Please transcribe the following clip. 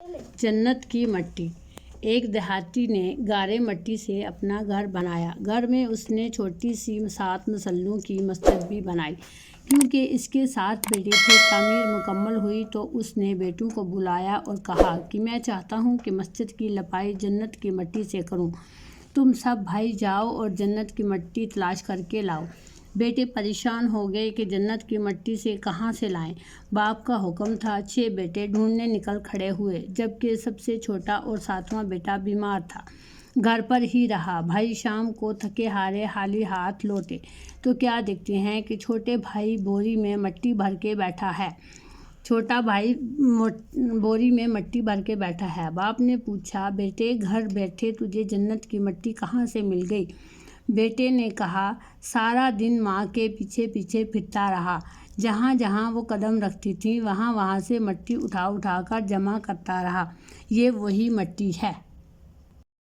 जन्नत की मट्टी। एक देहाती ने गारे मट्टी से अपना घर बनाया। घर में उसने छोटी सी 7 मसल्लों की मस्जिद भी बनाई। क्योंकि इसके 7 बेटे थे, तामीर मुकम्मल हुई तो उसने बेटों को बुलाया और कहा कि मैं चाहता हूँ कि मस्जिद की लपाई जन्नत की मट्टी से करूँ। तुम सब भाई जाओ और जन्नत की मट्टी तलाश करके लाओ। बेटे परेशान हो गए कि जन्नत की मट्टी से कहाँ से लाएं। बाप का हुक्म था। 6 बेटे ढूंढने निकल खड़े हुए, जबकि सबसे छोटा और 7वां बेटा बीमार था, घर पर ही रहा। भाई शाम को थके हारे खाली हाथ लौटे तो क्या देखते हैं कि छोटे भाई बोरी में मट्टी भर के बैठा है। छोटा भाई बोरी में मट्टी भर के बैठा है। बाप ने पूछा, बेटे घर बैठे तुझे जन्नत की मट्टी कहाँ से मिल गई? बेटे ने कहा, सारा दिन माँ के पीछे पीछे फिरता रहा। जहाँ जहाँ वो कदम रखती थी वहाँ वहाँ से मट्टी उठा उठा कर जमा करता रहा। ये वही मट्टी है।